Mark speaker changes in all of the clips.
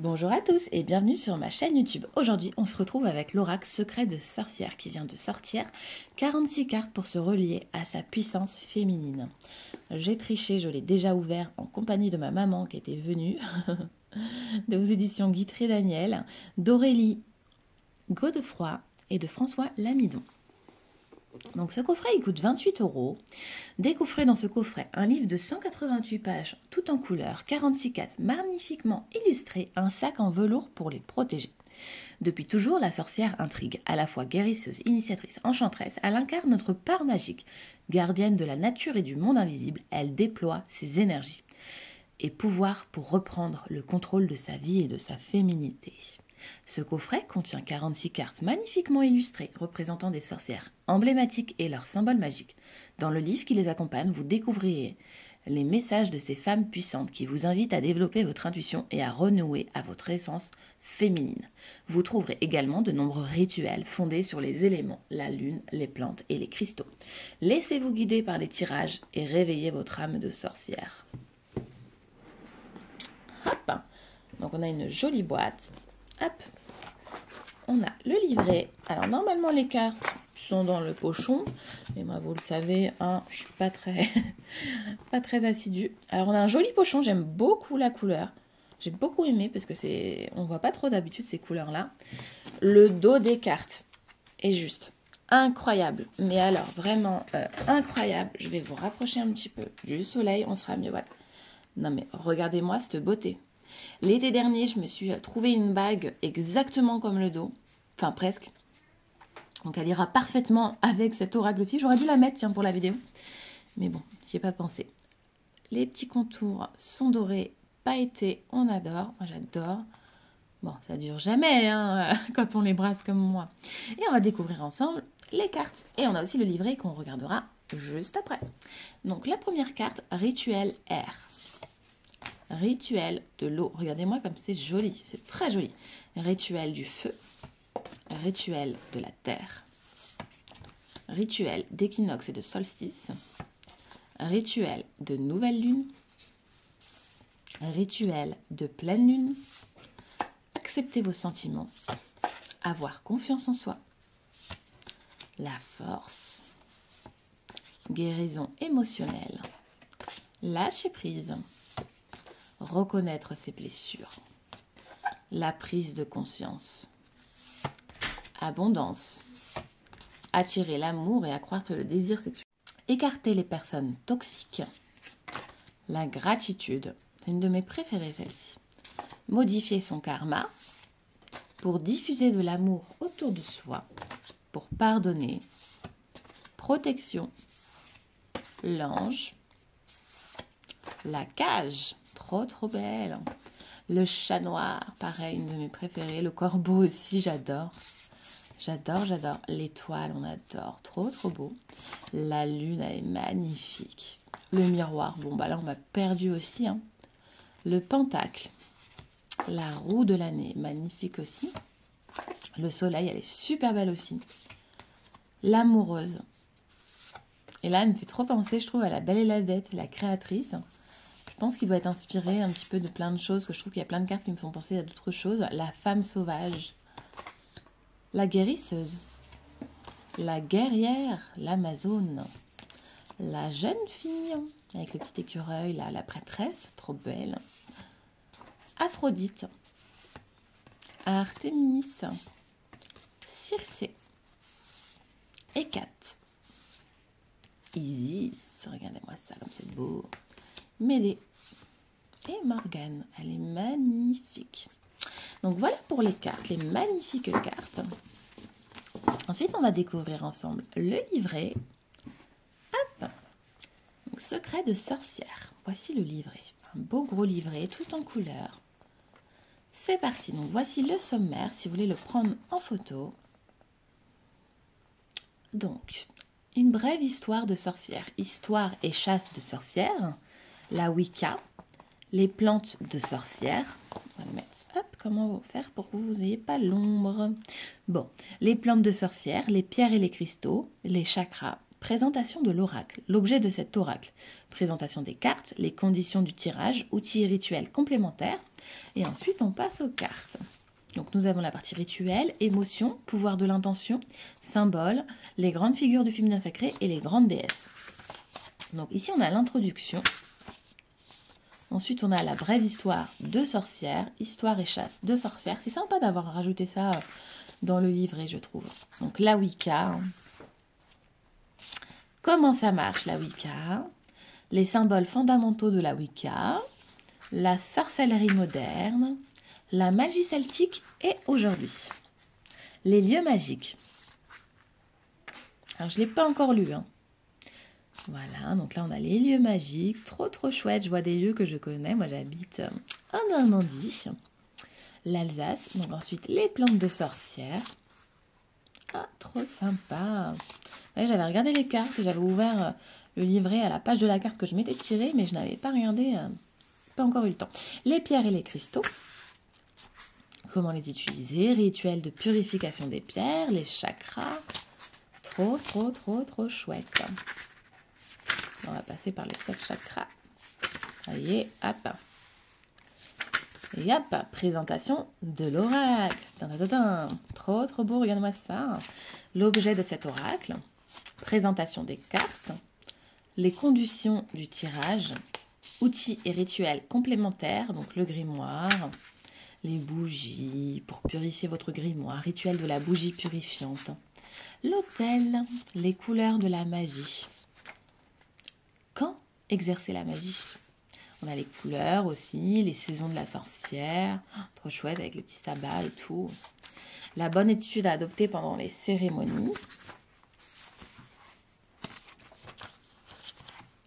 Speaker 1: Bonjour à tous et bienvenue sur ma chaîne YouTube. Aujourd'hui, on se retrouve avec l'oracle secret de sorcière qui vient de sortir 46 cartes pour se relier à sa puissance féminine. J'ai triché, je l'ai déjà ouvert en compagnie de ma maman qui était venue, aux éditions Guitry Daniel, d'Aurélie Godefroy et de François Lamidon. Donc ce coffret il coûte 28 €. Découvrez dans ce coffret un livre de 188 pages tout en couleur, 46 cartes magnifiquement illustrées, un sac en velours pour les protéger. Depuis toujours, la sorcière intrigue, à la fois guérisseuse, initiatrice, enchanteresse, elle incarne notre part magique. Gardienne de la nature et du monde invisible, elle déploie ses énergies et pouvoirs pour reprendre le contrôle de sa vie et de sa féminité. Ce coffret contient 46 cartes magnifiquement illustrées représentant des sorcières emblématiques et leurs symboles magiques. Dans le livre qui les accompagne, vous découvrirez les messages de ces femmes puissantes qui vous invitent à développer votre intuition et à renouer à votre essence féminine. Vous trouverez également de nombreux rituels fondés sur les éléments, la lune, les plantes et les cristaux. Laissez-vous guider par les tirages et réveillez votre âme de sorcière. Hop. Donc on a une jolie boîte. Hop, on a le livret. Alors normalement les cartes sont dans le pochon, mais moi vous le savez, hein, je suis pas très assidue. Alors on a un joli pochon, j'aime beaucoup la couleur. J'ai beaucoup aimé parce que on voit pas trop d'habitude ces couleurs là. Le dos des cartes est juste incroyable, mais alors vraiment incroyable. Je vais vous rapprocher un petit peu du soleil, on sera mieux, voilà. Non mais regardez-moi cette beauté. L'été dernier, je me suis trouvé une bague exactement comme le dos. Enfin, presque. Donc, elle ira parfaitement avec cet oracle aussi. J'aurais dû la mettre, tiens, pour la vidéo. Mais bon, j'y ai pas pensé. Les petits contours sont dorés, pailletés. On adore. Moi, j'adore. Bon, ça dure jamais, hein, quand on les brasse comme moi. Et on va découvrir ensemble les cartes. Et on a aussi le livret qu'on regardera juste après. Donc, la première carte, Rituel Air. Rituel de l'eau. Regardez-moi comme c'est joli, c'est très joli. Rituel du feu. Rituel de la terre. Rituel d'équinoxe et de solstice. Rituel de nouvelle lune. Rituel de pleine lune. Acceptez vos sentiments. Avoir confiance en soi. La force. Guérison émotionnelle. Lâcher prise. Reconnaître ses blessures, la prise de conscience, abondance, attirer l'amour et accroître le désir sexuel, écarter les personnes toxiques, la gratitude, une de mes préférées celle-ci, modifier son karma pour diffuser de l'amour autour de soi, pour pardonner, protection, l'ange, la cage, trop belle. Le chat noir, pareil, une de mes préférées. Le corbeau aussi, j'adore. J'adore. L'étoile, on adore. Trop beau. La lune, elle est magnifique. Le miroir, bon, bah là, on m'a perdu aussi. Hein. Le pentacle. La roue de l'année, magnifique aussi. Le soleil, elle est super belle aussi. L'amoureuse. Et là, elle me fait trop penser, je trouve, à la Belle et la Bête, la créatrice. Je pense qu'il doit être inspiré un petit peu de plein de choses, que je trouve qu'il y a plein de cartes qui me font penser à d'autres choses. La femme sauvage, la guérisseuse, la guerrière, l'amazone, la jeune fille, avec le petit écureuil, là, la prêtresse, trop belle, Aphrodite, Artémis, Circé, Hécate, Isis, regardez-moi ça comme c'est beau, Médée, et Morgane, elle est magnifique. Donc voilà pour les cartes, les magnifiques cartes. Ensuite, on va découvrir ensemble le livret. Hop. Donc, secret de sorcière. Voici le livret. Un beau gros livret, tout en couleur. C'est parti. Donc voici le sommaire, si vous voulez le prendre en photo. Donc, une brève histoire de sorcière. Histoire et chasse de sorcière. La Wicca. Les plantes de sorcière. On va le mettre. Hop, comment faire pour que vous n'ayez pas l'ombre. Bon, les plantes de sorcière, les pierres et les cristaux, les chakras, Présentation de l'oracle, l'objet de cet oracle. Présentation des cartes, les conditions du tirage, outils et rituels complémentaires. Et ensuite, on passe aux cartes. Donc nous avons la partie rituel, émotion, pouvoir de l'intention, symbole, les grandes figures du féminin sacré et les grandes déesses. Donc ici, on a l'introduction. Ensuite, on a la brève histoire de sorcières, histoire et chasse de sorcières. C'est sympa d'avoir rajouté ça dans le livret, je trouve. Donc la Wicca. Comment ça marche, la Wicca? Les symboles fondamentaux de la Wicca, la sorcellerie moderne, la magie celtique et aujourd'hui. Les lieux magiques. Alors, je ne l'ai pas encore lu. Voilà, donc là, on a les lieux magiques. Trop chouette. Je vois des lieux que je connais. Moi, j'habite en Normandie, l'Alsace. Donc ensuite, les plantes de sorcières. Ah, trop sympa. Ouais, j'avais regardé les cartes. J'avais ouvert le livret à la page de la carte que je m'étais tirée, mais je n'avais pas regardé, pas encore eu le temps. Les pierres et les cristaux. Comment les utiliser, rituel de purification des pierres, les chakras. Trop chouette. On va passer par les 7 chakras. Voyez, hop. Et hop, présentation de l'oracle. Trop beau, regardez-moi ça. L'objet de cet oracle, présentation des cartes, les conditions du tirage, outils et rituels complémentaires, donc le grimoire, les bougies pour purifier votre grimoire, rituel de la bougie purifiante, l'autel, les couleurs de la magie. Quand exercer la magie? On a les couleurs aussi, les saisons de la sorcière, trop chouette avec les petits sabbats et tout. La bonne attitude à adopter pendant les cérémonies.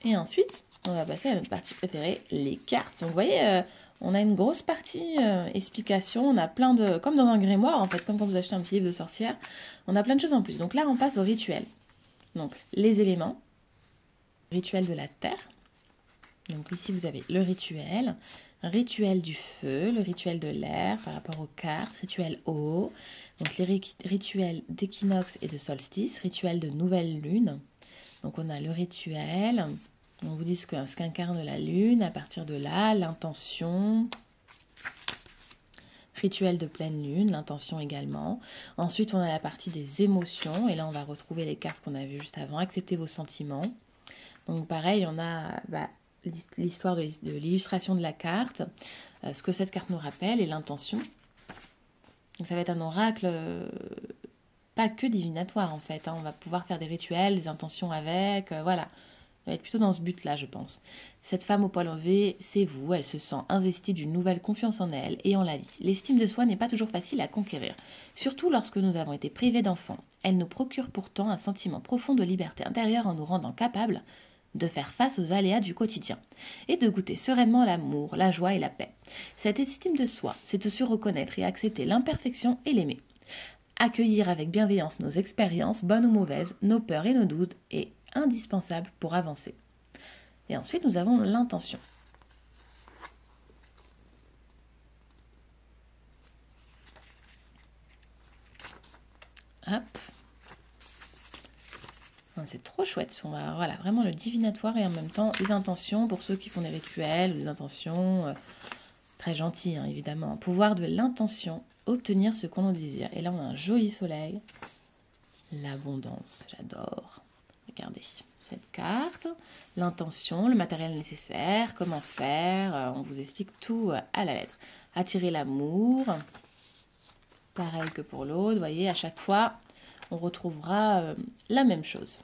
Speaker 1: Et ensuite, on va passer à notre partie préférée, les cartes. Donc vous voyez, on a une grosse partie explication, on a plein de... Comme dans un grimoire en fait, comme quand vous achetez un petit livre de sorcière, on a plein de choses en plus. Donc là, on passe au rituel. Donc les éléments, rituel de la terre. Donc ici, vous avez le rituel du feu, le rituel de l'air par rapport aux cartes, rituel eau, donc les rituels d'équinoxe et de solstice, rituel de nouvelle lune. Donc on a le rituel, on vous dit ce qu'incarne la lune, à partir de là, l'intention, rituel de pleine lune, l'intention également. Ensuite, on a la partie des émotions, et là, on va retrouver les cartes qu'on a vues juste avant, acceptez vos sentiments. Donc pareil, on a l'histoire de l'illustration de la carte, ce que cette carte nous rappelle et l'intention. Donc ça va être un oracle pas que divinatoire en fait, on va pouvoir faire des rituels, des intentions avec, voilà. Ça va être plutôt dans ce but-là, je pense. Cette femme au poil levé, c'est vous, elle se sent investie d'une nouvelle confiance en elle et en la vie. L'estime de soi n'est pas toujours facile à conquérir, surtout lorsque nous avons été privés d'enfants. Elle nous procure pourtant un sentiment profond de liberté intérieure en nous rendant capables de faire face aux aléas du quotidien et de goûter sereinement l'amour, la joie et la paix. Cette estime de soi, c'est aussi reconnaître et accepter l'imperfection et l'aimer. Accueillir avec bienveillance nos expériences, bonnes ou mauvaises, nos peurs et nos doutes est indispensable pour avancer. Et ensuite, nous avons l'intention. Hop. C'est trop chouette. On va, voilà, vraiment le divinatoire et en même temps les intentions pour ceux qui font des rituels, des intentions très gentilles, hein, évidemment. Pouvoir de l'intention, obtenir ce qu'on désire. Et là, on a un joli soleil. L'abondance, j'adore. Regardez cette carte, l'intention, le matériel nécessaire, comment faire. On vous explique tout à la lettre. Attirer l'amour. Pareil que pour l'autre. Vous voyez, à chaque fois, on retrouvera la même chose.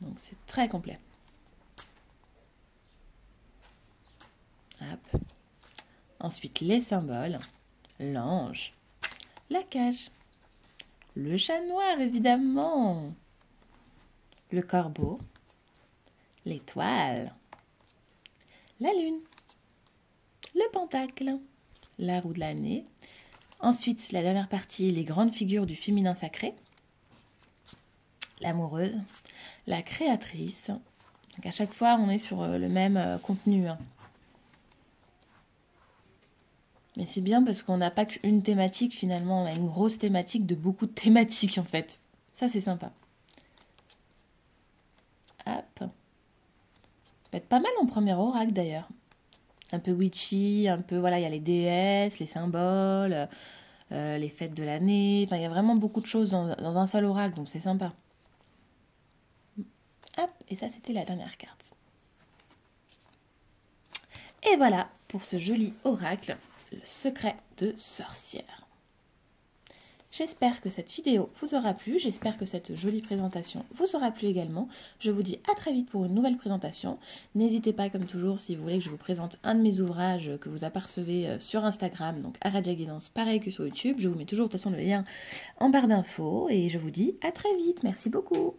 Speaker 1: Donc c'est très complet. Hop. Ensuite les symboles, l'ange, la cage, le chat noir évidemment, le corbeau, l'étoile, la lune, le pentacle, la roue de l'année. Ensuite la dernière partie, les grandes figures du féminin sacré, l'amoureuse, la créatrice. Donc à chaque fois, on est sur le même contenu. Hein. Mais c'est bien parce qu'on n'a pas qu'une thématique finalement, on a une grosse thématique de beaucoup de thématiques en fait. Ça, c'est sympa. Hop. Ça peut être pas mal en premier oracle d'ailleurs. Un peu witchy, un peu, voilà, il y a les déesses, les symboles, les fêtes de l'année. Enfin, il y a vraiment beaucoup de choses dans un seul oracle, donc c'est sympa. Hop, et ça, c'était la dernière carte. Et voilà pour ce joli oracle, le secret de sorcière. J'espère que cette vidéo vous aura plu, j'espère que cette jolie présentation vous aura plu également. Je vous dis à très vite pour une nouvelle présentation. N'hésitez pas, comme toujours, si vous voulez que je vous présente un de mes ouvrages que vous apercevez sur Instagram, donc Aradia Guidance, pareil que sur YouTube. Je vous mets toujours de toute façon le lien en barre d'infos et je vous dis à très vite. Merci beaucoup.